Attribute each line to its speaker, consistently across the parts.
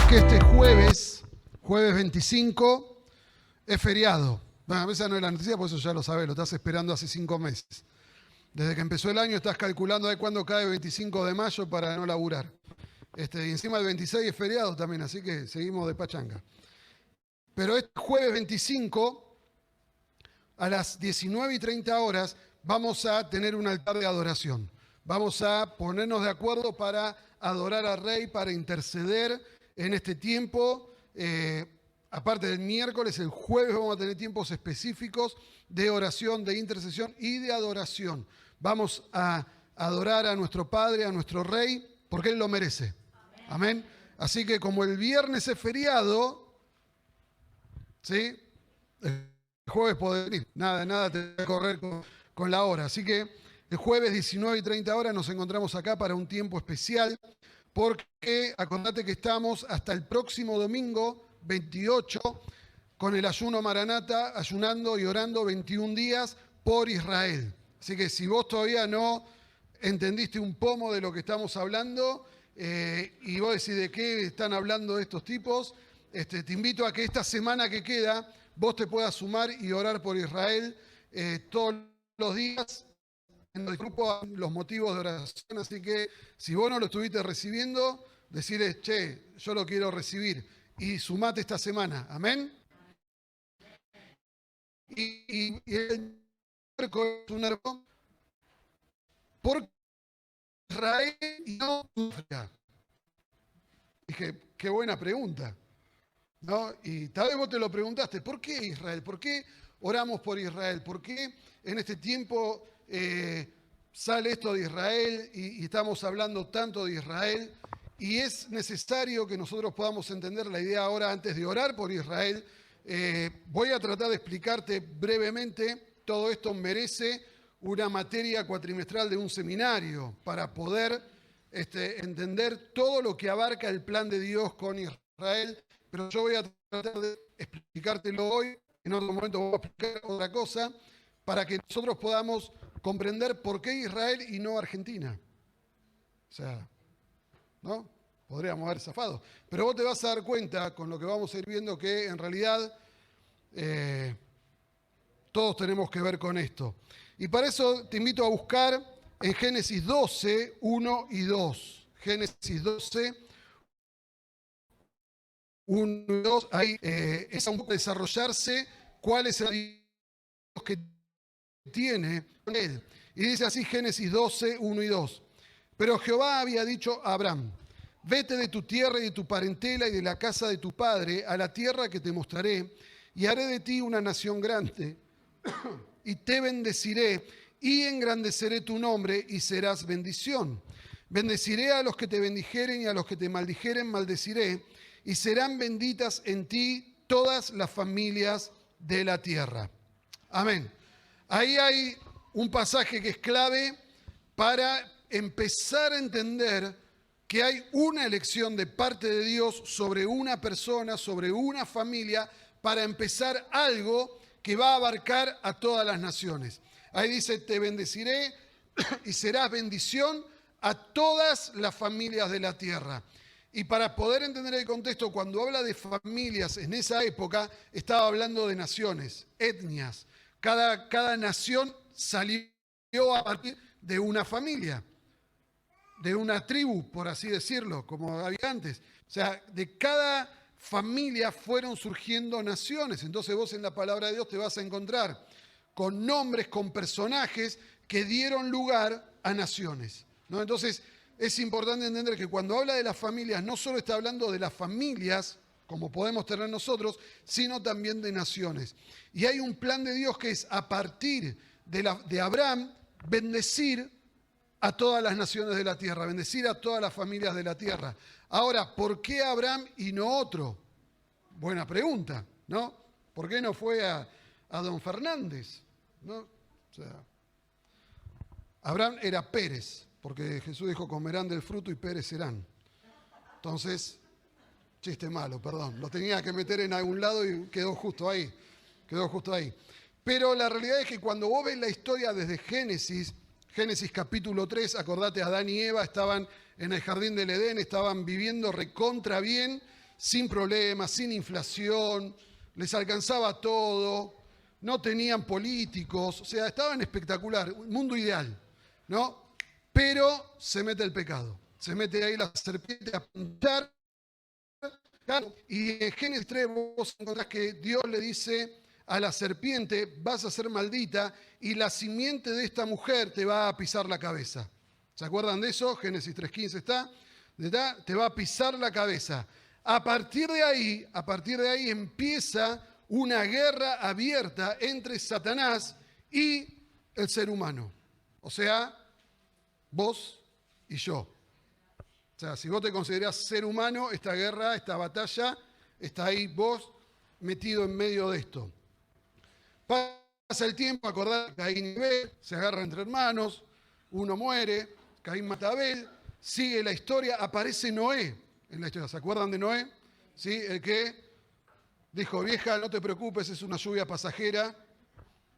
Speaker 1: que este jueves 25, es feriado. Bueno, esa no es la noticia, por eso ya lo sabes, lo estás esperando hace 5 meses. Desde que empezó el año estás calculando de cuándo cae el 25 de mayo para no laburar. Y encima el 26 es feriado también, así que seguimos de pachanga. Pero este jueves 25, a las 19:30 horas, vamos a tener un altar de adoración. Vamos a ponernos de acuerdo para adorar al Rey, para interceder en este tiempo. Aparte del miércoles, el jueves vamos a tener tiempos específicos de oración, de intercesión y de adoración. Vamos a adorar a nuestro Padre, a nuestro Rey, porque Él lo merece. Amén. Así que como el viernes es feriado, ¿sí? El jueves podés venir. Nada te va a correr con la hora. Así que el jueves 19:30 horas nos encontramos acá para un tiempo especial, porque acordate que estamos hasta el próximo domingo 28 con el ayuno Maranata, ayunando y orando 21 días por Israel. Así que si vos todavía no entendiste un pomo de lo que estamos hablando y vos decís de qué están hablando estos tipos, te invito a que esta semana que queda vos te puedas sumar y orar por Israel todos los días en los grupos, los motivos de oración. Así que si vos no lo estuviste recibiendo, decirles, che, yo lo quiero recibir. Y sumate esta semana. Amén. Y el es un hermano. ¿Por qué Israel y no África? Dije, qué buena pregunta, ¿no? Y tal vez vos te lo preguntaste, ¿por qué Israel? ¿Por qué oramos por Israel? ¿Por qué en este tiempo sale esto de Israel y estamos hablando tanto de Israel? Y es necesario que nosotros podamos entender la idea ahora antes de orar por Israel. Voy a tratar de explicarte brevemente. Todo esto merece una materia cuatrimestral de un seminario para poder entender todo lo que abarca el plan de Dios con Israel. Pero yo voy a tratar de explicártelo hoy. En otro momento voy a explicar otra cosa para que nosotros podamos comprender por qué Israel y no Argentina. O sea, ¿no? Podríamos haber zafado. Pero vos te vas a dar cuenta, con lo que vamos a ir viendo, que en realidad todos tenemos que ver con esto. Y para eso te invito a buscar en Génesis 12, 1 y 2. Génesis 12, 1 y 2. Ahí es un poco desarrollarse cuál es el Dios que tiene con él. Y dice así Génesis 12, 1 y 2. Pero Jehová había dicho a Abraham, vete de tu tierra y de tu parentela y de la casa de tu padre a la tierra que te mostraré, y haré de ti una nación grande, y te bendeciré, y engrandeceré tu nombre, y serás bendición. Bendeciré a los que te bendijeren, y a los que te maldijeren maldeciré, y serán benditas en ti todas las familias de la tierra. Amén. Ahí hay un pasaje que es clave para empezar a entender que hay una elección de parte de Dios sobre una persona, sobre una familia, para empezar algo que va a abarcar a todas las naciones. Ahí dice, te bendeciré y serás bendición a todas las familias de la tierra. Y para poder entender el contexto, cuando habla de familias en esa época, estaba hablando de naciones, etnias. Cada nación salió a partir de una familia, de una tribu, por así decirlo, como había antes. O sea, de cada familia fueron surgiendo naciones. Entonces vos en la palabra de Dios te vas a encontrar con nombres, con personajes que dieron lugar a naciones, ¿no? Entonces es importante entender que cuando habla de las familias, no solo está hablando de las familias, como podemos tener nosotros, sino también de naciones. Y hay un plan de Dios que es a partir de Abraham bendecir a todas las naciones de la tierra, bendecir a todas las familias de la tierra. Ahora, ¿por qué Abraham y no otro? Buena pregunta, ¿no? ¿Por qué no fue a don Fernández? ¿No? O sea, Abraham era Pérez, porque Jesús dijo, comerán del fruto y Pérez serán. Entonces, chiste malo, perdón, lo tenía que meter en algún lado y quedó justo ahí. Pero la realidad es que cuando vos ves la historia desde Génesis capítulo 3, acordate, Adán y Eva estaban en el jardín del Edén, estaban viviendo recontra bien, sin problemas, sin inflación, les alcanzaba todo, no tenían políticos, o sea, estaban espectacular, un mundo ideal, ¿no? Pero se mete el pecado, se mete ahí la serpiente a pinchar. Y en Génesis 3 vos encontrás que Dios le dice a la serpiente, vas a ser maldita y la simiente de esta mujer te va a pisar la cabeza. ¿Se acuerdan de eso? Génesis 3:15 está. Te va a pisar la cabeza. A partir de ahí empieza una guerra abierta entre Satanás y el ser humano. O sea, vos y yo. O sea, si vos te considerás ser humano, esta guerra, esta batalla, está ahí vos metido en medio de esto. Pasa el tiempo, acordás que Caín y Abel se agarran entre hermanos, uno muere, Caín mata a Abel, sigue la historia, aparece Noé en la historia. ¿Se acuerdan de Noé? ¿Sí? El que dijo, vieja, no te preocupes, es una lluvia pasajera,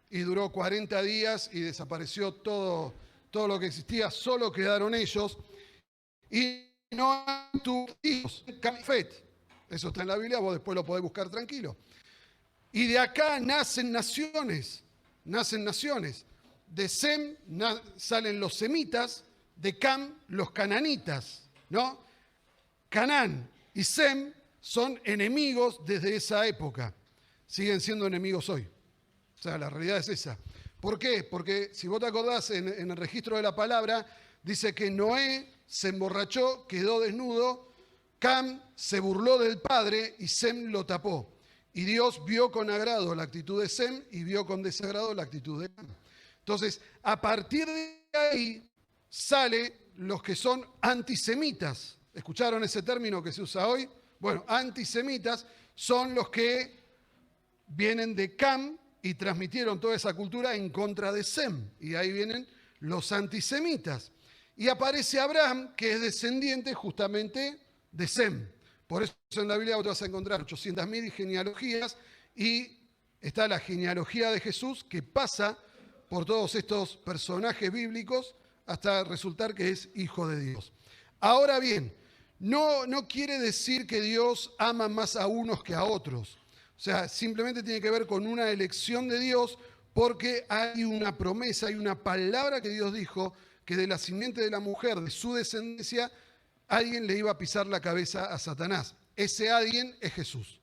Speaker 1: y duró 40 días y desapareció todo lo que existía, solo quedaron ellos. Y no tuvo hijos, Cafet. Eso está en la Biblia, vos después lo podés buscar tranquilo. Y de acá nacen naciones. De Sem salen los semitas, de Cam los cananitas, ¿no? Canaán y Sem son enemigos desde esa época. Siguen siendo enemigos hoy. O sea, la realidad es esa. ¿Por qué? Porque si vos te acordás en el registro de la palabra, dice que Noé se emborrachó, quedó desnudo, Cam se burló del padre y Sem lo tapó. Y Dios vio con agrado la actitud de Sem y vio con desagrado la actitud de Cam. Entonces, a partir de ahí salen los que son antisemitas. ¿Escucharon ese término que se usa hoy? Bueno, antisemitas son los que vienen de Cam y transmitieron toda esa cultura en contra de Sem. Y ahí vienen los antisemitas. Y aparece Abraham, que es descendiente justamente de Sem. Por eso en la Biblia vos te vas a encontrar 800.000 genealogías y está la genealogía de Jesús que pasa por todos estos personajes bíblicos hasta resultar que es hijo de Dios. Ahora bien, no quiere decir que Dios ama más a unos que a otros. O sea, simplemente tiene que ver con una elección de Dios porque hay una promesa, hay una palabra que Dios dijo que de la simiente de la mujer, de su descendencia, alguien le iba a pisar la cabeza a Satanás. Ese alguien es Jesús.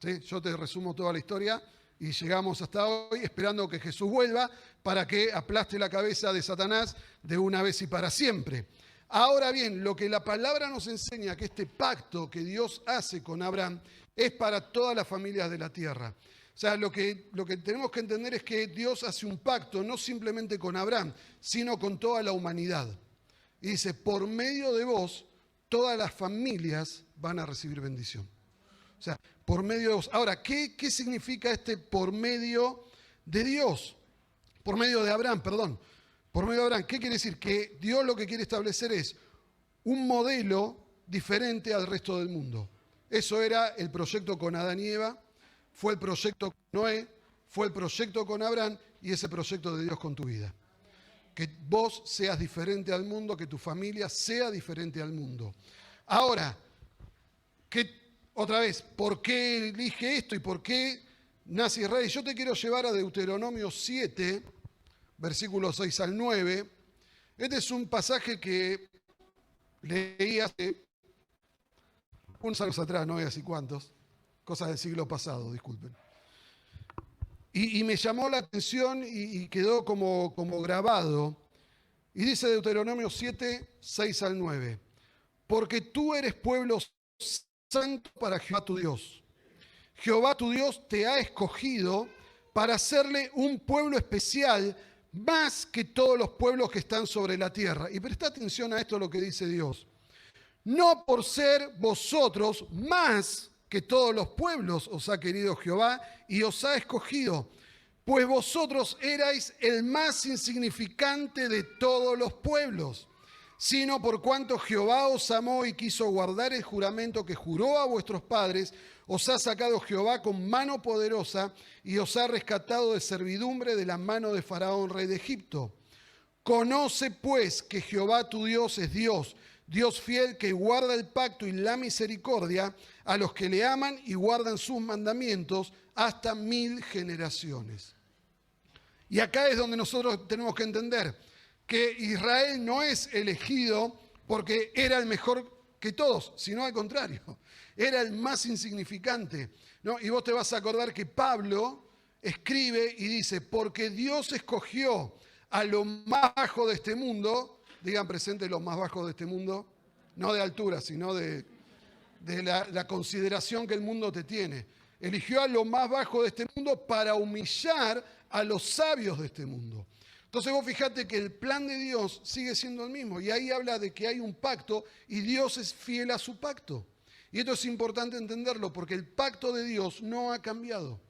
Speaker 1: ¿Sí? Yo te resumo toda la historia y llegamos hasta hoy esperando que Jesús vuelva para que aplaste la cabeza de Satanás de una vez y para siempre. Ahora bien, lo que la palabra nos enseña, que este pacto que Dios hace con Abraham es para todas las familias de la tierra. O sea, lo que tenemos que entender es que Dios hace un pacto no simplemente con Abraham, sino con toda la humanidad. Y dice, por medio de vos, todas las familias van a recibir bendición. O sea, por medio de vos. Ahora, ¿qué significa este por medio de Dios? Por medio de Abraham, perdón. Por medio de Abraham, ¿qué quiere decir? Que Dios lo que quiere establecer es un modelo diferente al resto del mundo. Eso era el proyecto con Adán y Eva, fue el proyecto con Noé, fue el proyecto con Abraham y ese proyecto de Dios con tu vida. Que vos seas diferente al mundo, que tu familia sea diferente al mundo. Ahora, otra vez, ¿por qué elige esto y por qué nace Israel? Yo te quiero llevar a Deuteronomio 7, versículos 6 al 9. Este es un pasaje que leí hace unos años atrás, no voy a decir cuántos, cosas del siglo pasado, disculpen. Y me llamó la atención y quedó como grabado. Y dice Deuteronomio 7, 6 al 9. Porque tú eres pueblo santo para Jehová tu Dios. Jehová tu Dios te ha escogido para hacerle un pueblo especial más que todos los pueblos que están sobre la tierra. Y presta atención a esto lo que dice Dios. No por ser vosotros más que todos los pueblos os ha querido Jehová y os ha escogido, pues vosotros erais el más insignificante de todos los pueblos, sino por cuanto Jehová os amó y quiso guardar el juramento que juró a vuestros padres, os ha sacado Jehová con mano poderosa y os ha rescatado de servidumbre de la mano de Faraón, rey de Egipto. Conoce pues que Jehová tu Dios es Dios, Dios fiel que guarda el pacto y la misericordia a los que le aman y guardan sus mandamientos hasta 1000 generaciones. Y acá es donde nosotros tenemos que entender que Israel no es elegido porque era el mejor que todos, sino al contrario, era el más insignificante, ¿no? Y vos te vas a acordar que Pablo escribe y dice, porque Dios escogió a lo más bajo de este mundo, digan presente los más bajos de este mundo, no de altura, sino de la consideración que el mundo te tiene. Eligió a lo más bajo de este mundo para humillar a los sabios de este mundo. Entonces vos fijate que el plan de Dios sigue siendo el mismo. Y ahí habla de que hay un pacto y Dios es fiel a su pacto. Y esto es importante entenderlo porque el pacto de Dios no ha cambiado.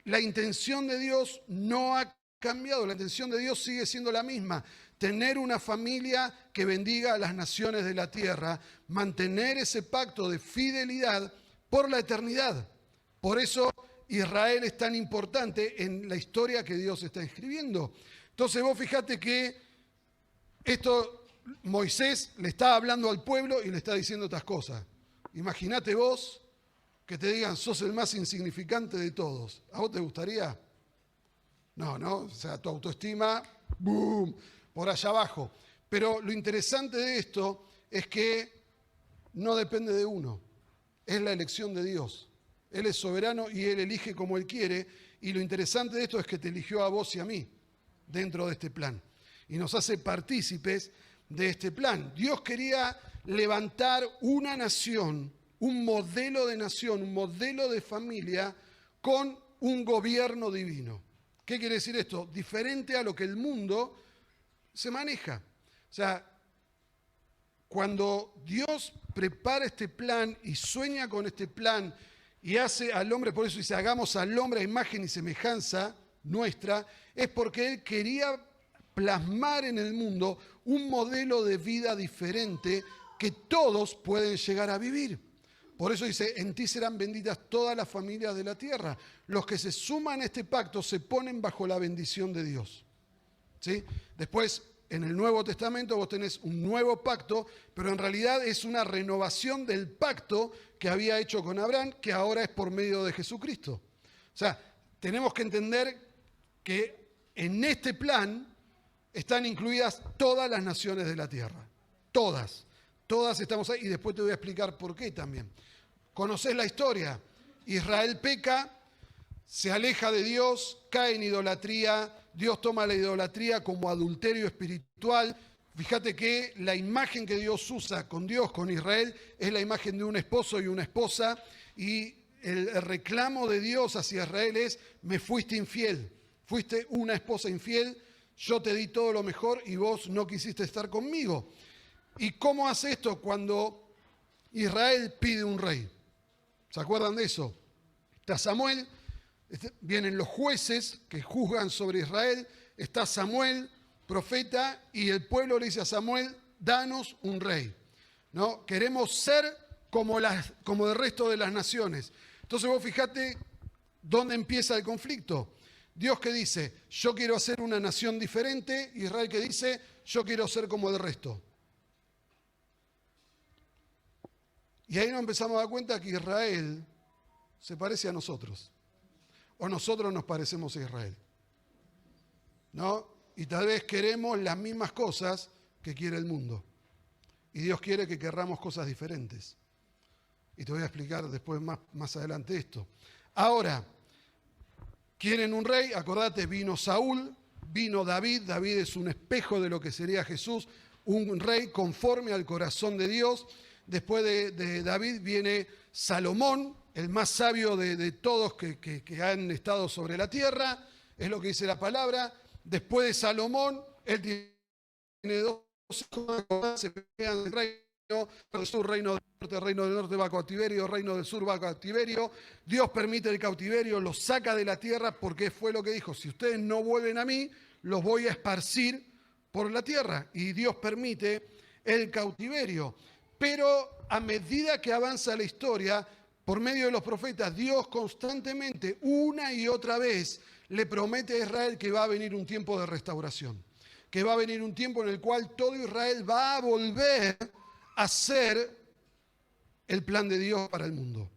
Speaker 1: La intención de Dios no ha cambiado. La intención de Dios sigue siendo la misma. Tener una familia que bendiga a las naciones de la tierra. Mantener ese pacto de fidelidad por la eternidad. Por eso Israel es tan importante en la historia que Dios está escribiendo. Entonces vos fijate que esto Moisés le está hablando al pueblo y le está diciendo estas cosas. Imagínate vos que te digan, sos el más insignificante de todos. ¿A vos te gustaría? No, ¿no? O sea, tu autoestima, ¡boom!, por allá abajo. Pero lo interesante de esto es que no depende de uno. Es la elección de Dios. Él es soberano y Él elige como Él quiere. Y lo interesante de esto es que te eligió a vos y a mí dentro de este plan. Y nos hace partícipes de este plan. Dios quería levantar una nación, un modelo de nación, un modelo de familia con un gobierno divino. ¿Qué quiere decir esto? Diferente a lo que el mundo se maneja. O sea, cuando Dios prepara este plan y sueña con este plan y hace al hombre, por eso dice, hagamos al hombre a imagen y semejanza nuestra, es porque Él quería plasmar en el mundo un modelo de vida diferente que todos pueden llegar a vivir. Por eso dice, en ti serán benditas todas las familias de la tierra. Los que se suman a este pacto se ponen bajo la bendición de Dios. ¿Sí? Después, en el Nuevo Testamento vos tenés un nuevo pacto, pero en realidad es una renovación del pacto que había hecho con Abraham, que ahora es por medio de Jesucristo. O sea, tenemos que entender que en este plan están incluidas todas las naciones de la tierra. Todas. Todas estamos ahí y después te voy a explicar por qué también. ¿Conocés la historia? Israel peca, se aleja de Dios, cae en idolatría, Dios toma la idolatría como adulterio espiritual. Fíjate que la imagen que Dios usa con Dios, con Israel, es la imagen de un esposo y una esposa. Y el reclamo de Dios hacia Israel es, me fuiste infiel, fuiste una esposa infiel, yo te di todo lo mejor y vos no quisiste estar conmigo. ¿Y cómo hace esto cuando Israel pide un rey? ¿Se acuerdan de eso? Está Samuel, vienen los jueces que juzgan sobre Israel, está Samuel, profeta, y el pueblo le dice a Samuel, danos un rey, ¿no? Queremos ser como el resto de las naciones. Entonces vos fijate dónde empieza el conflicto. Dios que dice, yo quiero hacer una nación diferente, Israel que dice, yo quiero ser como el resto. Y ahí nos empezamos a dar cuenta que Israel se parece a nosotros. O nosotros nos parecemos a Israel. ¿No? Y tal vez queremos las mismas cosas que quiere el mundo. Y Dios quiere que querramos cosas diferentes. Y te voy a explicar después más adelante esto. Ahora, quieren un rey, acordate, vino Saúl, vino David. David es un espejo de lo que sería Jesús, un rey conforme al corazón de Dios. Después de David viene Salomón, el más sabio de todos que han estado sobre la tierra, es lo que dice la palabra. Después de Salomón, él tiene dos hijos, se pelean el reino del sur, reino del norte va a cautiverio, reino del sur va a cautiverio. Dios permite el cautiverio, los saca de la tierra porque fue lo que dijo, si ustedes no vuelven a mí, los voy a esparcir por la tierra. Y Dios permite el cautiverio. Pero a medida que avanza la historia, por medio de los profetas, Dios constantemente, una y otra vez, le promete a Israel que va a venir un tiempo de restauración. que va a venir un tiempo en el cual todo Israel va a volver a ser el plan de Dios para el mundo.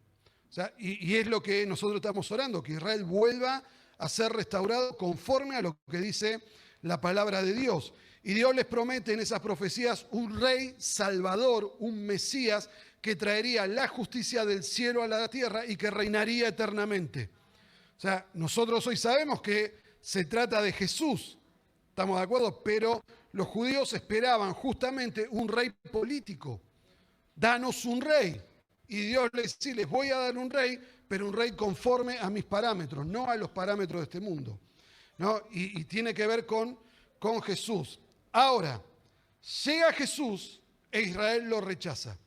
Speaker 1: O sea, y es lo que nosotros estamos orando, que Israel vuelva a ser restaurado conforme a lo que dice la palabra de Dios. Y Dios les promete en esas profecías un rey salvador, un Mesías que traería la justicia del cielo a la tierra y que reinaría eternamente. O sea, nosotros hoy sabemos que se trata de Jesús, ¿estamos de acuerdo? Pero los judíos esperaban justamente un rey político. Danos un rey. Y Dios les dice, les voy a dar un rey, pero un rey conforme a mis parámetros, no a los parámetros de este mundo, ¿no? Y tiene que ver con Jesús. Ahora, llega Jesús e Israel lo rechaza.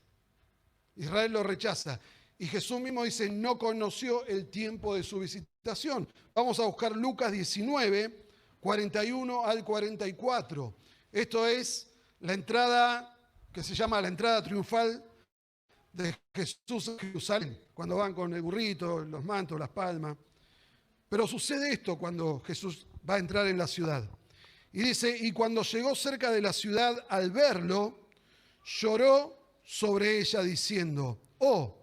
Speaker 1: Israel lo rechaza. Y Jesús mismo dice, no conoció el tiempo de su visitación. Vamos a buscar Lucas 19, 41 al 44. Esto es la entrada que se llama la entrada triunfal de Jesús a Jerusalén, cuando van con el burrito, los mantos, las palmas. Pero sucede esto cuando Jesús va a entrar en la ciudad. Y dice, y cuando llegó cerca de la ciudad, al verlo, lloró sobre ella diciendo, oh,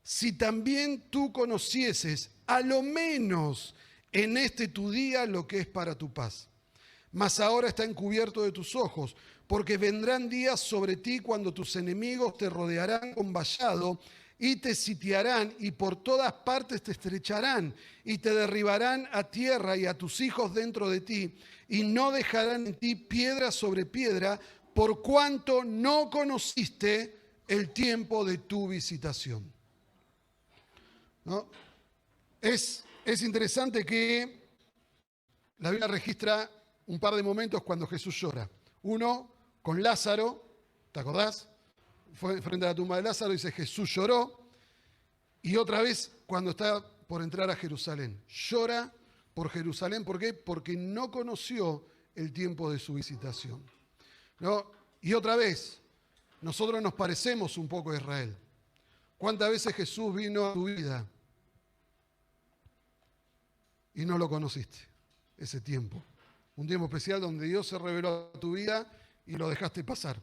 Speaker 1: si también tú conocieses, a lo menos en este tu día, lo que es para tu paz. Mas ahora está encubierto de tus ojos, porque vendrán días sobre ti cuando tus enemigos te rodearán con vallado y te sitiarán y por todas partes te estrecharán y te derribarán a tierra y a tus hijos dentro de ti y no dejarán en ti piedra sobre piedra por cuanto no conociste el tiempo de tu visitación. ¿No? Es interesante que la Biblia registra un par de momentos cuando Jesús llora. Uno, con Lázaro, ¿te acordás? Fue frente a la tumba de Lázaro, dice Jesús lloró. Y otra vez cuando está por entrar a Jerusalén. Llora por Jerusalén, ¿por qué? Porque no conoció el tiempo de su visitación, ¿no? Y otra vez, nosotros nos parecemos un poco a Israel. ¿Cuántas veces Jesús vino a tu vida y no lo conociste? Ese tiempo. Un tiempo especial donde Dios se reveló a tu vida y lo dejaste pasar.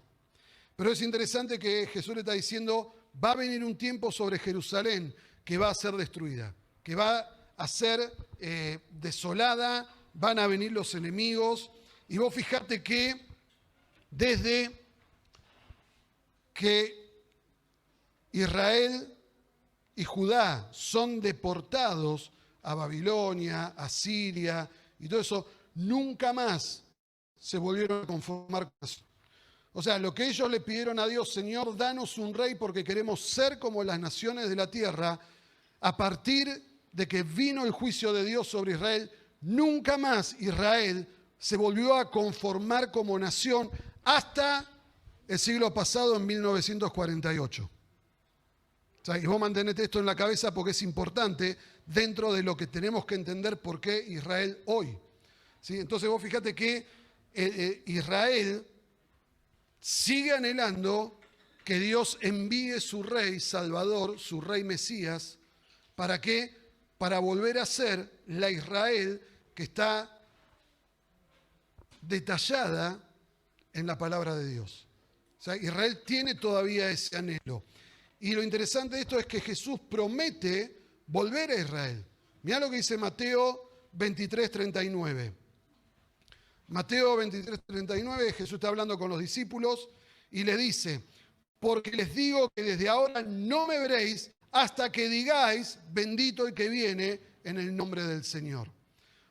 Speaker 1: Pero es interesante que Jesús le está diciendo, va a venir un tiempo sobre Jerusalén que va a ser destruida, que va a ser desolada, van a venir los enemigos. Y vos fijate que desde que Israel y Judá son deportados a Babilonia, a Siria y todo eso, nunca más se volvieron a conformar con eso. O sea, lo que ellos le pidieron a Dios, Señor, danos un rey porque queremos ser como las naciones de la tierra, a partir de que vino el juicio de Dios sobre Israel, nunca más Israel se volvió a conformar como nación hasta el siglo pasado, en 1948. O sea, y vos mantenete esto en la cabeza porque es importante dentro de lo que tenemos que entender por qué Israel hoy. ¿Sí? Entonces vos fíjate que Israel sigue anhelando que Dios envíe su rey Salvador, su rey Mesías. ¿Para qué? Para volver a ser la Israel que está detallada en la palabra de Dios. O sea, Israel tiene todavía ese anhelo. Y lo interesante de esto es que Jesús promete volver a Israel. Mirá lo que dice Mateo 23:39. Mateo 23:39, Jesús está hablando con los discípulos y les dice, porque les digo que desde ahora no me veréis hasta que digáis, bendito el que viene en el nombre del Señor.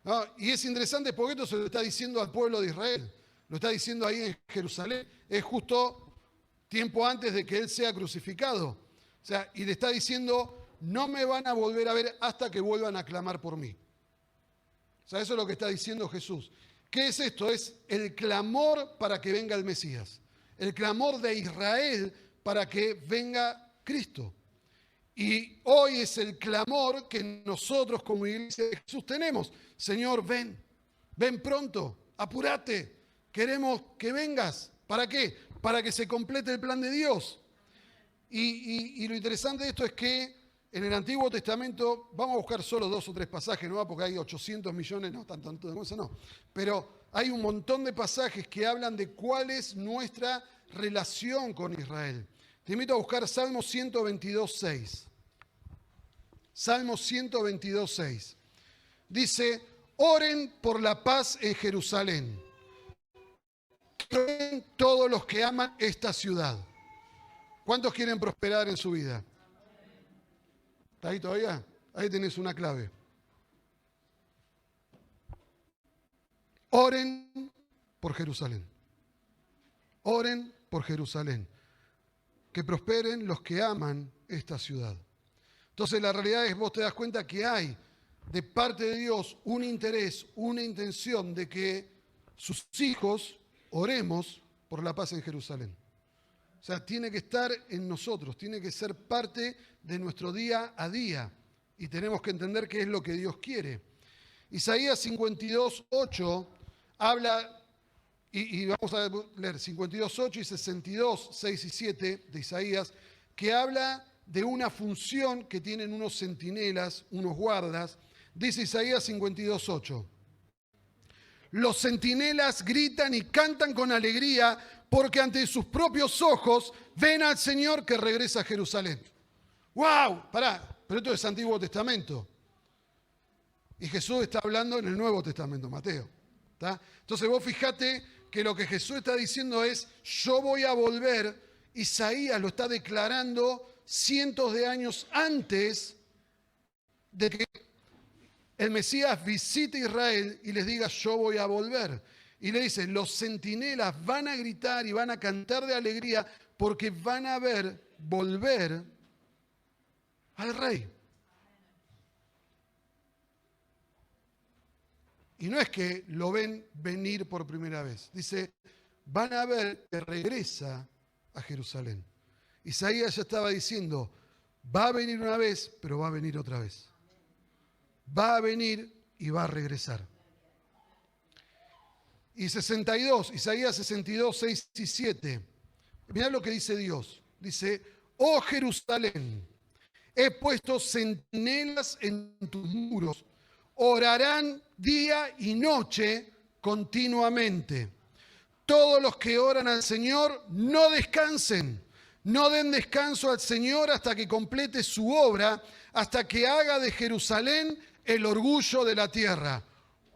Speaker 1: ¿No? Y es interesante porque esto se lo está diciendo al pueblo de Israel, lo está diciendo ahí en Jerusalén, es justo tiempo antes de que Él sea crucificado. O sea, y le está diciendo, no me van a volver a ver hasta que vuelvan a clamar por mí. O sea, eso es lo que está diciendo Jesús. ¿Qué es esto? Es el clamor para que venga el Mesías. El clamor de Israel para que venga Cristo. Y hoy es el clamor que nosotros como iglesia de Jesús tenemos. Señor, ven, ven pronto, apúrate, queremos que vengas. ¿Para qué? Para que se complete el plan de Dios. Y lo interesante de esto es que en el Antiguo Testamento, vamos a buscar solo 2 o 3 pasajes, ¿no? Porque hay 800 millones, no, tanto de cosas no. Pero hay un montón de pasajes que hablan de cuál es nuestra relación con Israel. Te invito a buscar Salmo 122, 6. Salmo 122, 6. Dice, oren por la paz en Jerusalén. Oren todos los que aman esta ciudad. ¿Cuántos quieren prosperar en su vida? ¿Está ahí todavía? Ahí tenés una clave. Oren por Jerusalén. Oren por Jerusalén. Que prosperen los que aman esta ciudad. Entonces la realidad es, vos te das cuenta que hay de parte de Dios un interés, una intención de que sus hijos oremos por la paz en Jerusalén. O sea, tiene que estar en nosotros, tiene que ser parte de nuestro día a día. Y tenemos que entender qué es lo que Dios quiere. Isaías 52, 8 habla, y vamos a leer 52, 8 y 62, 6 y 7 de Isaías, que habla de una función que tienen unos centinelas, unos guardas. Dice Isaías 52, 8. Los centinelas gritan y cantan con alegría porque ante sus propios ojos ven al Señor que regresa a Jerusalén. ¡Wow! Pará, pero esto es Antiguo Testamento. Y Jesús está hablando en el Nuevo Testamento, Mateo. ¿Tá? Entonces vos fijate que lo que Jesús está diciendo es, yo voy a volver. Isaías lo está declarando cientos de años antes de que el Mesías visite Israel y les diga, yo voy a volver. Y le dice, los centinelas van a gritar y van a cantar de alegría porque van a ver volver al rey. Y no es que lo ven venir por primera vez. Dice, van a ver que regresa a Jerusalén. Isaías ya estaba diciendo, va a venir una vez, pero va a venir otra vez. Va a venir y va a regresar. Y 62, Isaías 62, 6 y 7. Mirá lo que dice Dios. Dice, oh Jerusalén, he puesto centinelas en tus muros. Orarán día y noche continuamente. Todos los que oran al Señor no descansen. No den descanso al Señor hasta que complete su obra, hasta que haga de Jerusalén el orgullo de la tierra.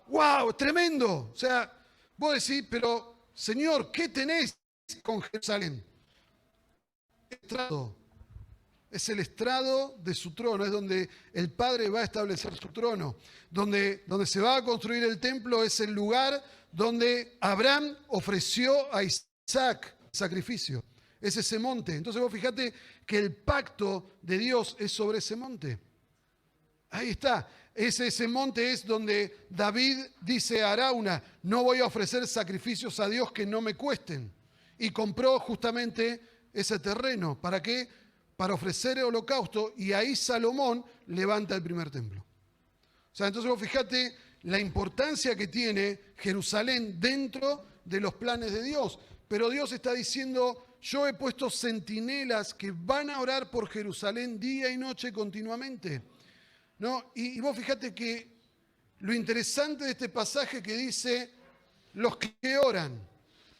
Speaker 1: ¡Wow! Tremendo. O sea, vos decís, pero Señor, ¿qué tenés con Jerusalén? Estrado. Es el estrado de su trono, es donde el Padre va a establecer su trono. Donde se va a construir el templo es el lugar donde Abraham ofreció a Isaac sacrificio. Es ese monte. Entonces vos fíjate que el pacto de Dios es sobre ese monte. Ahí está. Ese monte es donde David dice a Arauna, no voy a ofrecer sacrificios a Dios que no me cuesten. Y compró justamente ese terreno. ¿Para qué? Para ofrecer el holocausto. Y ahí Salomón levanta el primer templo. O sea, entonces vos fíjate la importancia que tiene Jerusalén dentro de los planes de Dios. Pero Dios está diciendo, yo he puesto centinelas que van a orar por Jerusalén día y noche continuamente. ¿No? Y vos fíjate que lo interesante de este pasaje que dice, los que oran,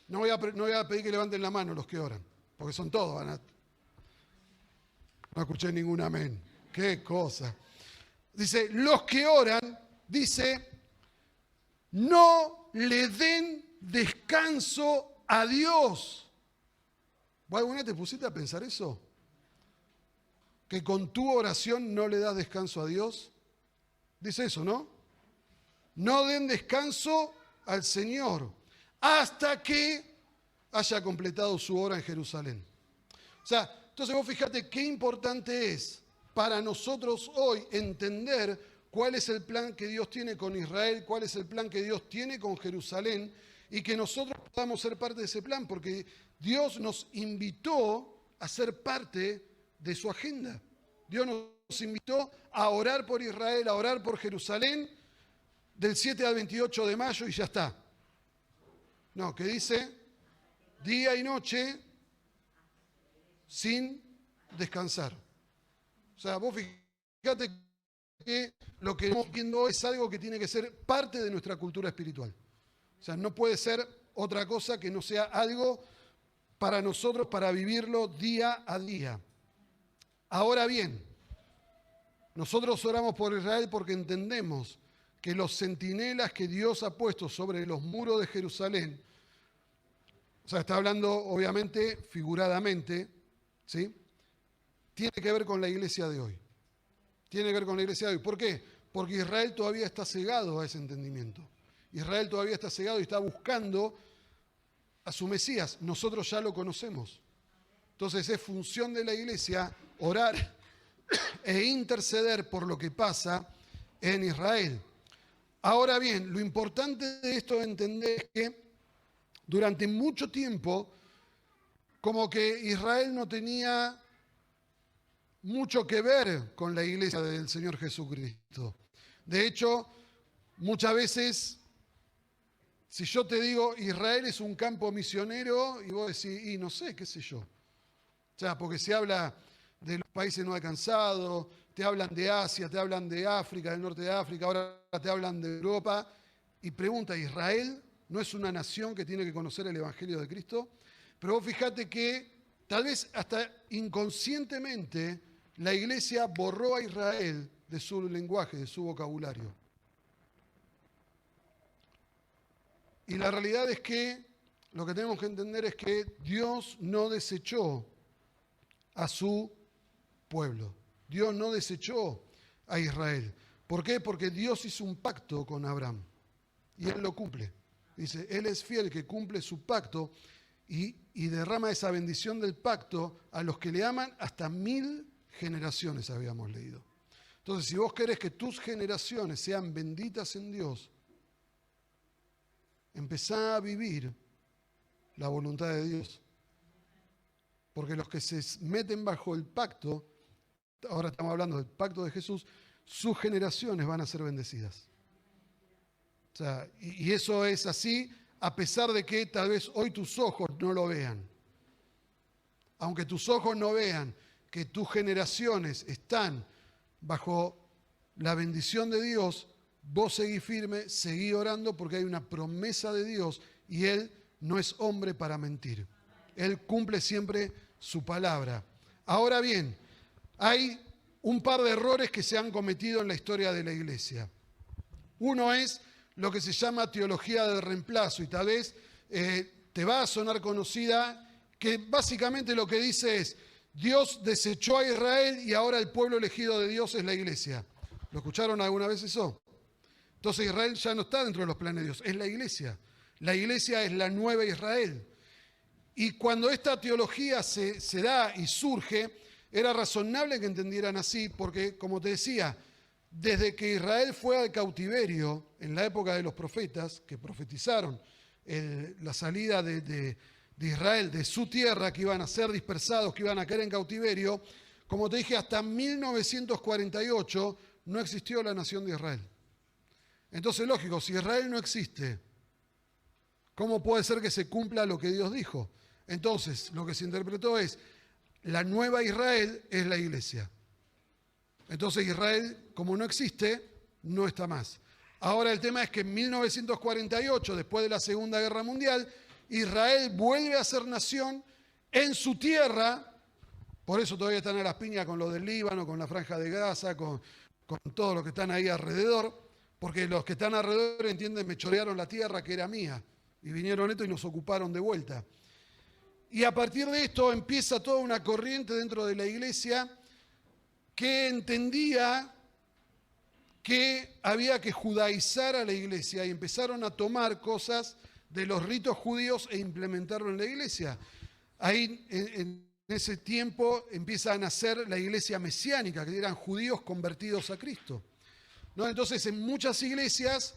Speaker 1: no voy a pedir que levanten la mano los que oran, porque son todos, no escuché ningún amén, qué cosa. Dice, los que oran, dice, no le den descanso a Dios. ¿Vos alguna vez te pusiste a pensar eso? Que con tu oración no le das descanso a Dios. Dice eso, ¿no? No den descanso al Señor hasta que haya completado su obra en Jerusalén. O sea, entonces vos fíjate qué importante es para nosotros hoy entender cuál es el plan que Dios tiene con Israel, cuál es el plan que Dios tiene con Jerusalén y que nosotros podamos ser parte de ese plan, porque Dios nos invitó a ser parte de su agenda. Dios nos invitó a orar por Israel, a orar por Jerusalén, del 7 al 28 de mayo y ya está. No, que dice día y noche sin descansar. O sea, vos fíjate que lo que estamos viendo es algo que tiene que ser parte de nuestra cultura espiritual. O sea, no puede ser otra cosa que no sea algo para nosotros, para vivirlo día a día. Ahora bien, nosotros oramos por Israel porque entendemos que los centinelas que Dios ha puesto sobre los muros de Jerusalén, o sea, está hablando obviamente figuradamente, ¿sí? Tiene que ver con la iglesia de hoy. Tiene que ver con la iglesia de hoy. ¿Por qué? Porque Israel todavía está cegado a ese entendimiento. Israel todavía está cegado y está buscando a su Mesías. Nosotros ya lo conocemos. Entonces es función de la iglesia orar e interceder por lo que pasa en Israel. Ahora bien, lo importante de esto es entender es que durante mucho tiempo, como que Israel no tenía mucho que ver con la iglesia del Señor Jesucristo. De hecho, muchas veces, si yo te digo Israel es un campo misionero, y vos decís, y no sé, qué sé yo. O sea, porque se habla de los países no alcanzados, te hablan de Asia, te hablan de África, del norte de África, ahora te hablan de Europa, y pregunta, ¿Israel no es una nación que tiene que conocer el Evangelio de Cristo? Pero vos fíjate que tal vez hasta inconscientemente la iglesia borró a Israel de su lenguaje, de su vocabulario. Y la realidad es que lo que tenemos que entender es que Dios no desechó a su pueblo. Dios no desechó a Israel. ¿Por qué? Porque Dios hizo un pacto con Abraham y él lo cumple. Dice, él es fiel que cumple su pacto y derrama esa bendición del pacto a los que le aman hasta 1000 generaciones, habíamos leído. Entonces, si vos querés que tus generaciones sean benditas en Dios, empezá a vivir la voluntad de Dios. Porque los que se meten bajo el pacto, ahora estamos hablando del pacto de Jesús, sus generaciones van a ser bendecidas. O sea, y eso es así a pesar de que tal vez hoy tus ojos no lo vean. Aunque tus ojos no vean que tus generaciones están bajo la bendición de Dios, vos seguí firme, seguí orando porque hay una promesa de Dios y Él no es hombre para mentir. Él cumple siempre su palabra. Ahora bien, hay un par de errores que se han cometido en la historia de la iglesia. Uno es lo que se llama teología del reemplazo y tal vez te va a sonar conocida, que básicamente lo que dice es, Dios desechó a Israel y ahora el pueblo elegido de Dios es la iglesia. ¿Lo escucharon alguna vez eso? Entonces Israel ya no está dentro de los planes de Dios, es la iglesia. La iglesia es la nueva Israel. Y cuando esta teología se da y surge, era razonable que entendieran así, porque, como te decía, desde que Israel fue al cautiverio, en la época de los profetas, que profetizaron la salida de Israel, de su tierra, que iban a ser dispersados, que iban a caer en cautiverio, como te dije, hasta 1948 no existió la nación de Israel. Entonces, lógico, si Israel no existe, ¿cómo puede ser que se cumpla lo que Dios dijo? Entonces, lo que se interpretó es, la nueva Israel es la iglesia. Entonces Israel, como no existe, no está más. Ahora el tema es que en 1948, después de la Segunda Guerra Mundial, Israel vuelve a ser nación en su tierra, por eso todavía están a las piñas con lo del Líbano, con la Franja de Gaza, con todos los que están ahí alrededor, porque los que están alrededor, entienden, me chorearon la tierra que era mía, y vinieron estos y nos ocuparon de vuelta. Y a partir de esto empieza toda una corriente dentro de la iglesia que entendía que había que judaizar a la iglesia y empezaron a tomar cosas de los ritos judíos e implementarlo en la iglesia. Ahí en ese tiempo empieza a nacer la iglesia mesiánica, que eran judíos convertidos a Cristo. ¿No? Entonces en muchas iglesias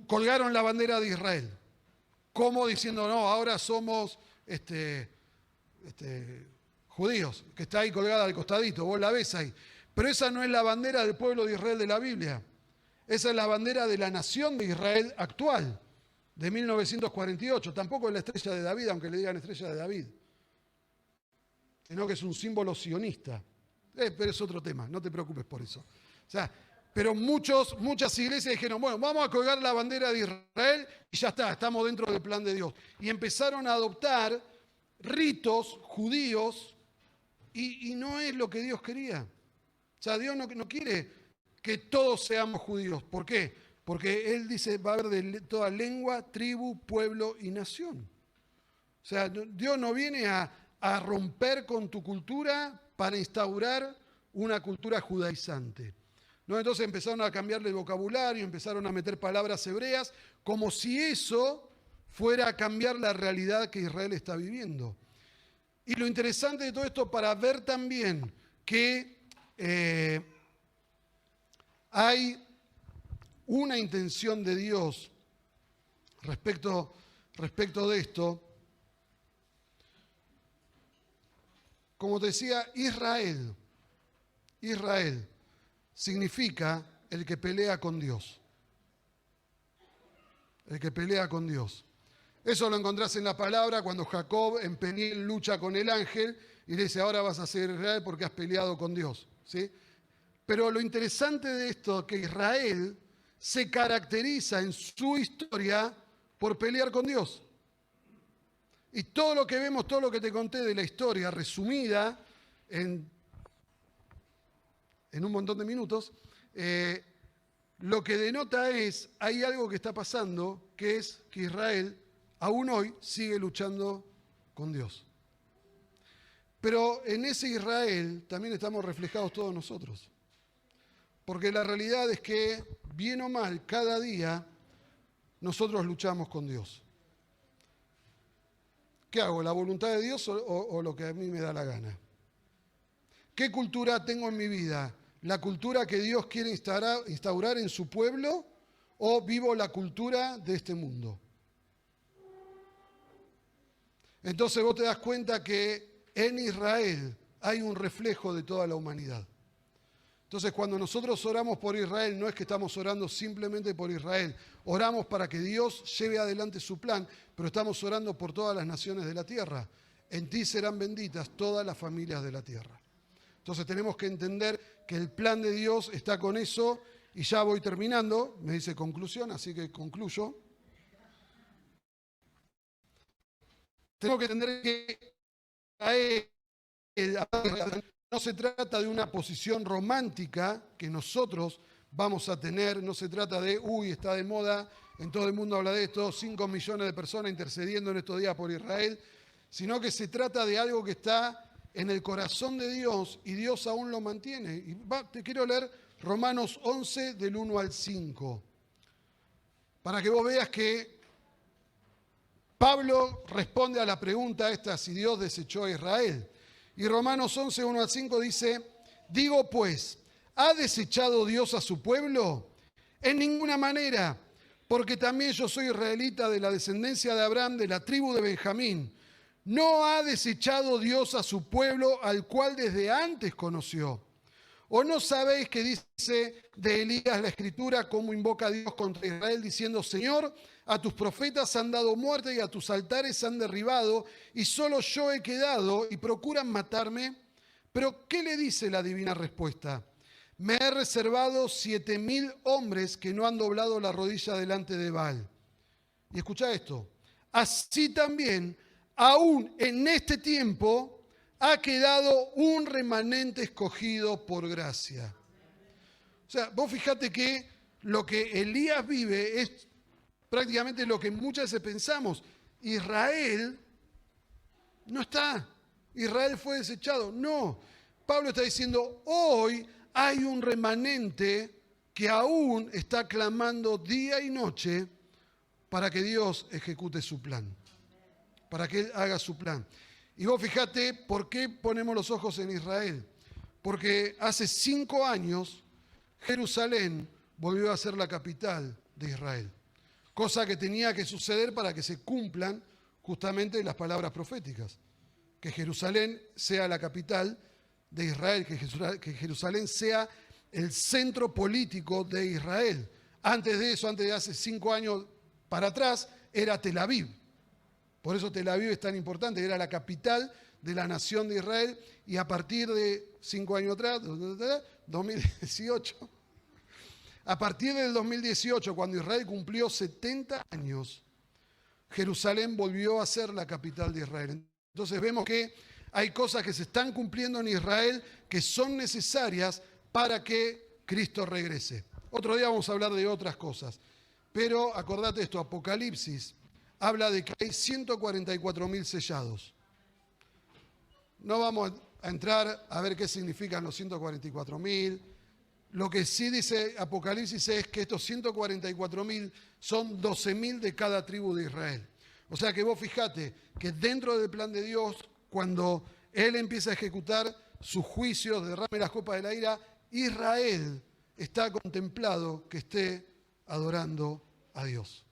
Speaker 1: colgaron la bandera de Israel. Como diciendo, no, ahora somos judíos, que está ahí colgada al costadito, vos la ves ahí. Pero esa no es la bandera del pueblo de Israel de la Biblia. Esa es la bandera de la nación de Israel actual, de 1948. Tampoco es la estrella de David, aunque le digan estrella de David. Sino que es un símbolo sionista. Pero es otro tema, no te preocupes por eso. O sea, Pero muchas iglesias dijeron, bueno, vamos a colgar la bandera de Israel y ya está, estamos dentro del plan de Dios. Y empezaron a adoptar ritos judíos y no es lo que Dios quería. O sea, Dios no quiere que todos seamos judíos. ¿Por qué? Porque Él dice, va a haber de toda lengua, tribu, pueblo y nación. O sea, Dios no viene a romper con tu cultura para instaurar una cultura judaizante. ¿No? Entonces empezaron a cambiarle el vocabulario, empezaron a meter palabras hebreas, como si eso fuera a cambiar la realidad que Israel está viviendo. Y lo interesante de todo esto, para ver también que hay una intención de Dios respecto de esto. Como te decía, Israel significa el que pelea con Dios. El que pelea con Dios. Eso lo encontrás en la palabra cuando Jacob en Peniel lucha con el ángel y le dice, ahora vas a ser Israel porque has peleado con Dios. ¿Sí? Pero lo interesante de esto es que Israel se caracteriza en su historia por pelear con Dios. Y todo lo que vemos, todo lo que te conté de la historia resumida en un montón de minutos, lo que denota es, hay algo que está pasando, que es que Israel aún hoy sigue luchando con Dios. Pero en ese Israel también estamos reflejados todos nosotros. Porque la realidad es que, bien o mal, cada día nosotros luchamos con Dios. ¿Qué hago? ¿La voluntad de Dios o lo que a mí me da la gana? ¿Qué cultura tengo en mi vida? ¿La cultura que Dios quiere instaurar en su pueblo o vivo la cultura de este mundo? Entonces vos te das cuenta que en Israel hay un reflejo de toda la humanidad. Entonces cuando nosotros oramos por Israel, no es que estamos orando simplemente por Israel, oramos para que Dios lleve adelante su plan, pero estamos orando por todas las naciones de la tierra. En ti serán benditas todas las familias de la tierra. Entonces tenemos que entender que el plan de Dios está con eso, y ya voy terminando, me dice conclusión, así que concluyo. Tenemos que entender que no se trata de una posición romántica que nosotros vamos a tener, no se trata de, está de moda, en todo el mundo habla de esto, 5 millones de personas intercediendo en estos días por Israel, sino que se trata de algo que está en el corazón de Dios y Dios aún lo mantiene. Y te quiero leer Romanos 11 del 1 al 5, para que vos veas que Pablo responde a la pregunta esta, si Dios desechó a Israel. Y Romanos 11, 1 al 5 dice, digo pues, ¿ha desechado Dios a su pueblo? En ninguna manera, porque también yo soy israelita de la descendencia de Abraham, de la tribu de Benjamín. ¿No ha desechado Dios a su pueblo, al cual desde antes conoció? ¿O no sabéis que dice de Elías la Escritura cómo invoca a Dios contra Israel diciendo, Señor, a tus profetas han dado muerte y a tus altares han derribado y solo yo he quedado y procuran matarme? Pero ¿qué le dice la divina respuesta? Me he reservado 7,000 hombres que no han doblado la rodilla delante de Baal. Y escucha esto, así también, aún en este tiempo, ha quedado un remanente escogido por gracia. O sea, vos fijate que lo que Elías vive es prácticamente lo que muchas veces pensamos. Israel no está. Israel fue desechado. No. Pablo está diciendo, hoy hay un remanente que aún está clamando día y noche para que Dios ejecute su plan. Para que Él haga su plan. Y vos fijate por qué ponemos los ojos en Israel. Porque hace 5 años Jerusalén volvió a ser la capital de Israel. Cosa que tenía que suceder para que se cumplan justamente las palabras proféticas. Que Jerusalén sea la capital de Israel, que Jerusalén sea el centro político de Israel. Antes de eso, antes de hace 5 años para atrás, era Tel Aviv. Por eso Tel Aviv es tan importante, era la capital de la nación de Israel, y a partir de 5 años atrás, 2018, A partir del 2018, cuando Israel cumplió 70 años, Jerusalén volvió a ser la capital de Israel. Entonces vemos que hay cosas que se están cumpliendo en Israel que son necesarias para que Cristo regrese. Otro día vamos a hablar de otras cosas. Pero acordate esto, Apocalipsis habla de que hay 144.000 sellados. No vamos a entrar a ver qué significan los 144.000. Lo que sí dice Apocalipsis es que estos 144.000 son 12.000 de cada tribu de Israel. O sea que vos fijate que dentro del plan de Dios, cuando Él empieza a ejecutar sus juicios, derrame las copas de la ira, Israel está contemplado que esté adorando a Dios.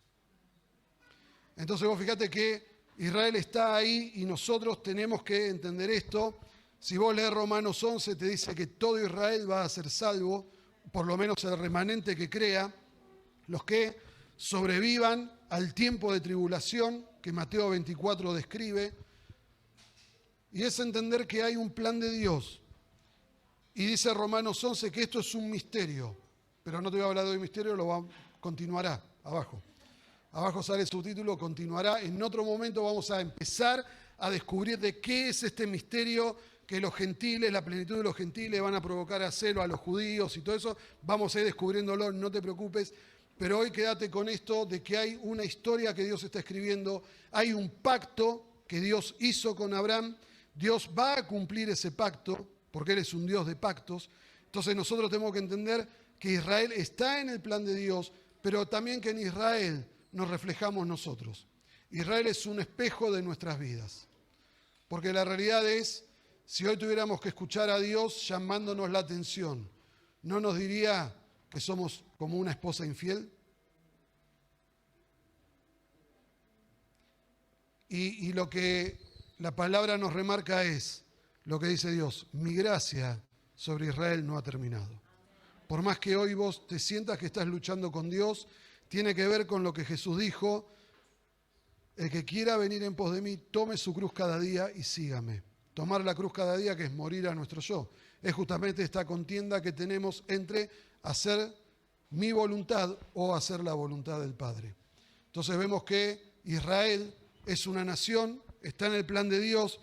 Speaker 1: Entonces vos fíjate que Israel está ahí y nosotros tenemos que entender esto. Si vos lees Romanos 11, te dice que todo Israel va a ser salvo, por lo menos el remanente que crea, los que sobrevivan al tiempo de tribulación que Mateo 24 describe. Y es entender que hay un plan de Dios. Y dice Romanos 11 que esto es un misterio. Pero no te voy a hablar de hoy misterio, continuará abajo. Abajo sale el subtítulo, continuará. En otro momento vamos a empezar a descubrir de qué es este misterio que los gentiles, la plenitud de los gentiles van a provocar a celo a los judíos y todo eso. Vamos a ir descubriéndolo, no te preocupes. Pero hoy quédate con esto de que hay una historia que Dios está escribiendo. Hay un pacto que Dios hizo con Abraham. Dios va a cumplir ese pacto porque Él es un Dios de pactos. Entonces nosotros tenemos que entender que Israel está en el plan de Dios, pero también que en Israel nos reflejamos nosotros. Israel es un espejo de nuestras vidas. Porque la realidad es, si hoy tuviéramos que escuchar a Dios llamándonos la atención, ¿no nos diría que somos como una esposa infiel? Y lo que la palabra nos remarca es lo que dice Dios: mi gracia sobre Israel no ha terminado. Por más que hoy vos te sientas que estás luchando con Dios, tiene que ver con lo que Jesús dijo: el que quiera venir en pos de mí, tome su cruz cada día y sígame. Tomar la cruz cada día, que es morir a nuestro yo, es justamente esta contienda que tenemos entre hacer mi voluntad o hacer la voluntad del Padre. Entonces vemos que Israel es una nación, está en el plan de Dios,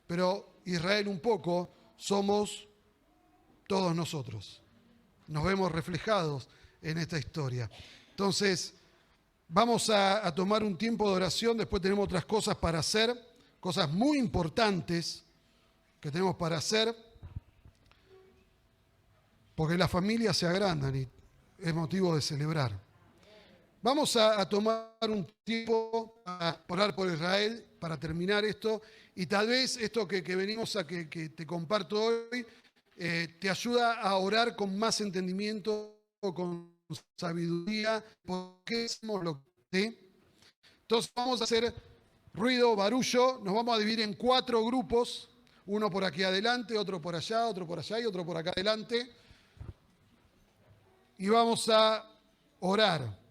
Speaker 1: pero Israel un poco somos todos nosotros. Nos vemos reflejados en esta historia. Entonces, vamos a tomar un tiempo de oración, después tenemos otras cosas para hacer, cosas muy importantes que tenemos para hacer, porque las familias se agrandan y es motivo de celebrar. Vamos a tomar un tiempo para orar por Israel, para terminar esto, y tal vez esto que venimos a que te comparto hoy, te ayuda a orar con más entendimiento, con sabiduría, porque hacemos lo que... ¿sí? Entonces vamos a hacer ruido, barullo, nos vamos a dividir en 4 grupos, uno por aquí adelante, otro por allá y otro por acá adelante, y vamos a orar.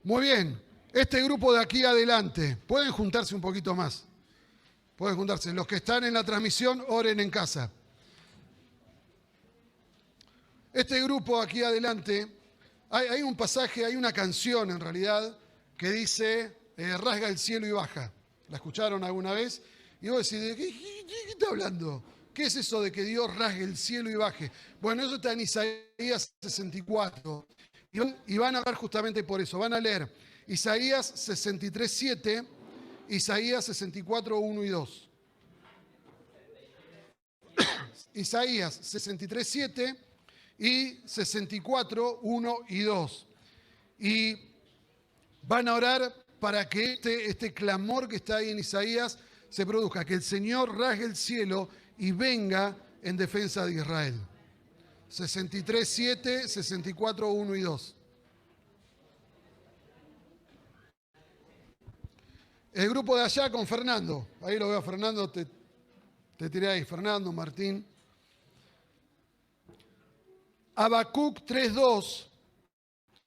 Speaker 1: Muy bien, este grupo de aquí adelante, pueden juntarse un poquito más. Pueden juntarse. Los que están en la transmisión, oren en casa. Este grupo aquí adelante, hay un pasaje, hay una canción en realidad, que dice, rasga el cielo y baja. ¿La escucharon alguna vez? Y vos decís, ¿de qué está hablando? ¿Qué es eso de que Dios rasgue el cielo y baje? Bueno, eso está en Isaías 64. Y van a hablar justamente por eso. Van a leer Isaías 63:7, Isaías 64:1 y 2. Isaías 63:7 y 64:1 y 2. Y van a orar para que este clamor que está ahí en Isaías se produzca, que el Señor rasgue el cielo y venga en defensa de Israel. 63:7, 64:1 y 2. El grupo de allá con Fernando. Ahí lo veo a Fernando, te tiré ahí. Fernando, Martín. Habacuc 3:2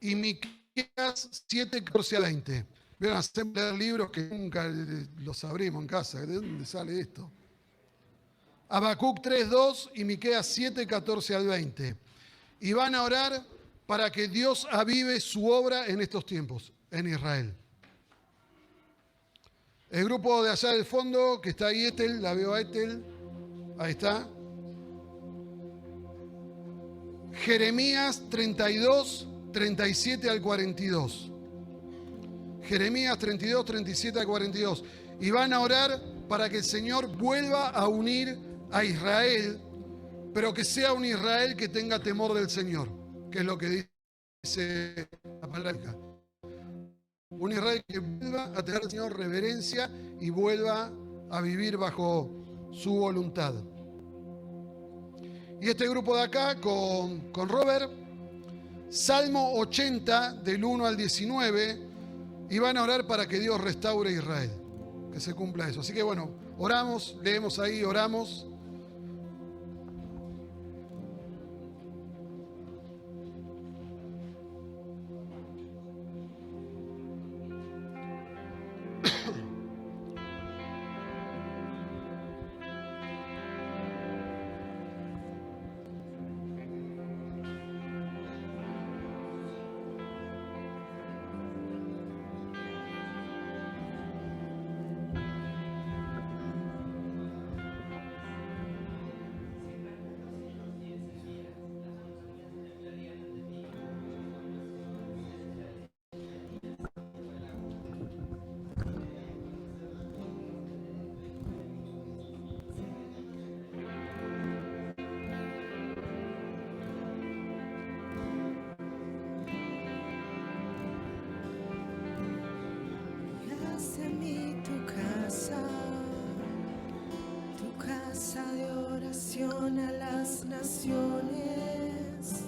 Speaker 1: y Miqueas 7:14-20. Vieron, hacemos leer libros que nunca los abrimos en casa. ¿De dónde sale esto? Habacuc 3:2 y Miqueas 7:14 al 20. Y van a orar para que Dios avive su obra en estos tiempos, en Israel. El grupo de allá del fondo, que está ahí, Ethel, la veo a Ethel. Ahí está. Jeremías 32, 37 al 42. Jeremías 32, 37 al 42. Y van a orar para que el Señor vuelva a unir a Israel, pero que sea un Israel que tenga temor del Señor, que es lo que dice la palabra. Un Israel que vuelva a tener al Señor reverencia y vuelva a vivir bajo su voluntad. Y este grupo de acá con Robert, Salmo 80 del 1 al 19, y van a orar para que Dios restaure Israel, que se cumpla eso. Así que bueno, oramos, leemos ahí, oramos.
Speaker 2: A las naciones,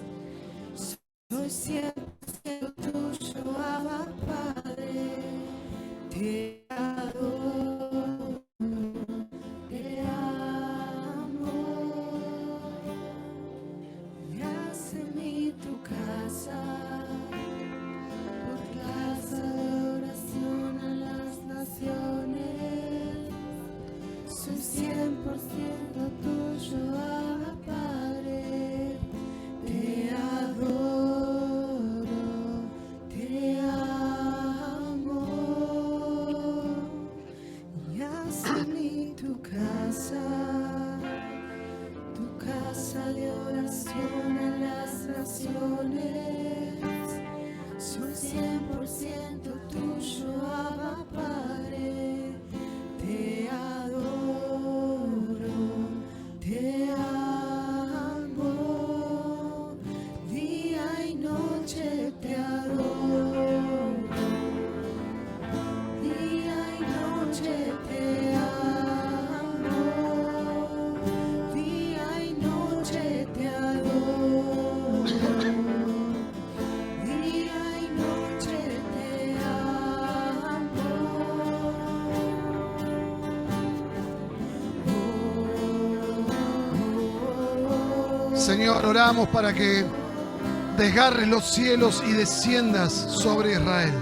Speaker 2: soy siempre tuyo, Abba Padre, te adoro, te amo, y haz en mí tu casa, por casa de oración a las naciones, soy 100% tuyo, Abba Padre, te adoro, te amo, y haz en mí tu casa de oración a las naciones, soy 100% tuyo, Abba Padre, te adoro, te amo, día y noche te adoro, día y noche te amo, día y noche te adoro, día y noche te amo.
Speaker 1: Señor, oramos para que desgarres los cielos y desciendas sobre Israel.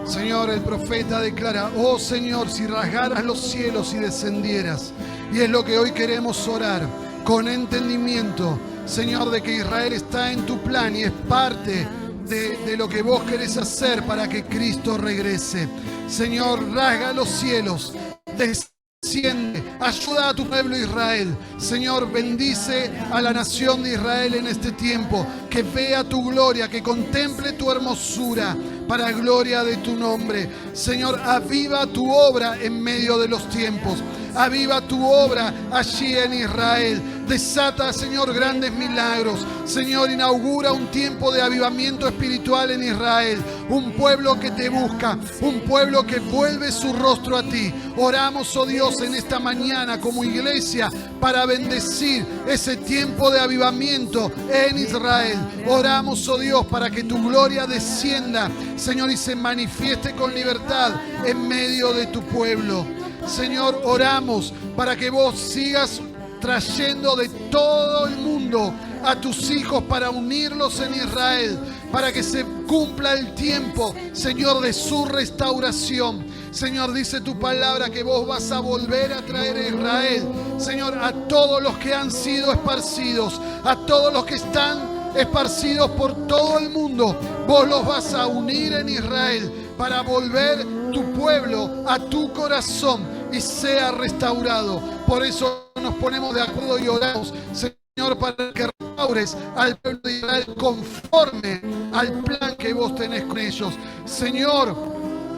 Speaker 1: Señor, el profeta declara: oh Señor, si rasgaras los cielos y descendieras. Y es lo que hoy queremos orar, con entendimiento, Señor, de que Israel está en tu plan y es parte de lo que vos querés hacer para que Cristo regrese. Señor, rasga los cielos, desciende, ayuda a tu pueblo Israel. Señor, bendice a la nación de Israel en este tiempo, que vea tu gloria, que contemple tu hermosura, para gloria de tu nombre. Señor, aviva tu obra en medio de los tiempos. Aviva tu obra allí en Israel. Desata, Señor, grandes milagros. Señor, inaugura un tiempo de avivamiento espiritual en Israel. Un pueblo que te busca, un pueblo que vuelve su rostro a ti. Oramos, oh Dios, en esta mañana como iglesia para bendecir ese tiempo de avivamiento en Israel. Oramos, oh Dios, para que tu gloria descienda, Señor, y se manifieste con libertad en medio de tu pueblo. Señor, oramos para que vos sigas trayendo de todo el mundo a tus hijos para unirlos en Israel, para que se cumpla el tiempo, Señor, de su restauración. Señor, dice tu palabra que vos vas a volver a traer a Israel, Señor, a todos los que han sido esparcidos, a todos los que están esparcidos por todo el mundo. Vos los vas a unir en Israel para volver tu pueblo a tu corazón y sea restaurado. Por eso nos ponemos de acuerdo y oramos, Señor, para que restaures al pueblo de Israel conforme al plan que vos tenés con ellos. Señor,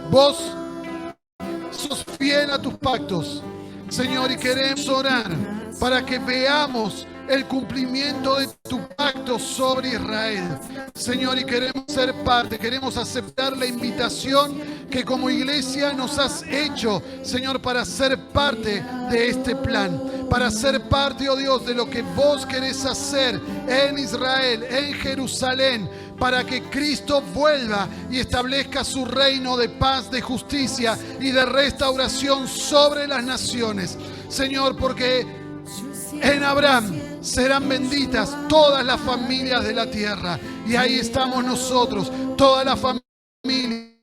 Speaker 1: vos sos fiel a tus pactos, Señor, y queremos orar para que veamos el cumplimiento de tu pacto sobre Israel, Señor, y queremos ser parte, queremos aceptar la invitación que como iglesia nos has hecho, Señor, para ser parte de este plan, para ser parte, oh Dios, de lo que vos querés hacer en Israel, en Jerusalén, para que Cristo vuelva y establezca su reino de paz, de justicia y de restauración sobre las naciones. Señor, porque en Abraham serán benditas todas las familias de la tierra. Y ahí estamos nosotros, todas las familias,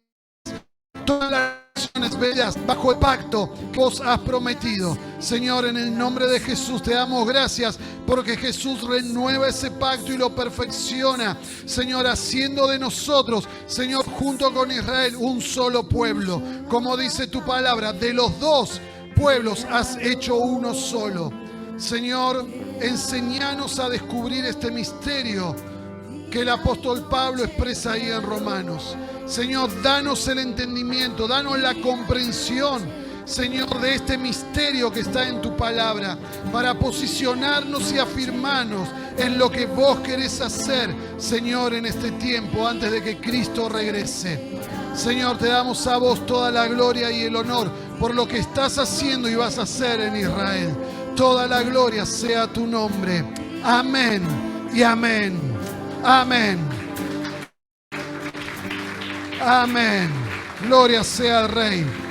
Speaker 1: todas las naciones bellas, bajo el pacto que vos has prometido. Señor, en el nombre de Jesús te damos gracias porque Jesús renueva ese pacto y lo perfecciona. Señor, haciendo de nosotros, Señor, junto con Israel, un solo pueblo. Como dice tu palabra, de los dos pueblos has hecho uno solo. Señor, enséñanos a descubrir este misterio que el apóstol Pablo expresa ahí en Romanos. Señor, danos el entendimiento, danos la comprensión, Señor, de este misterio que está en tu palabra, para posicionarnos y afirmarnos en lo que vos querés hacer, Señor, en este tiempo, antes de que Cristo regrese. Señor, te damos a vos toda la gloria y el honor por lo que estás haciendo y vas a hacer en Israel. Toda la gloria sea tu nombre. Amén y amén. Amén. Amén. Gloria sea al Rey.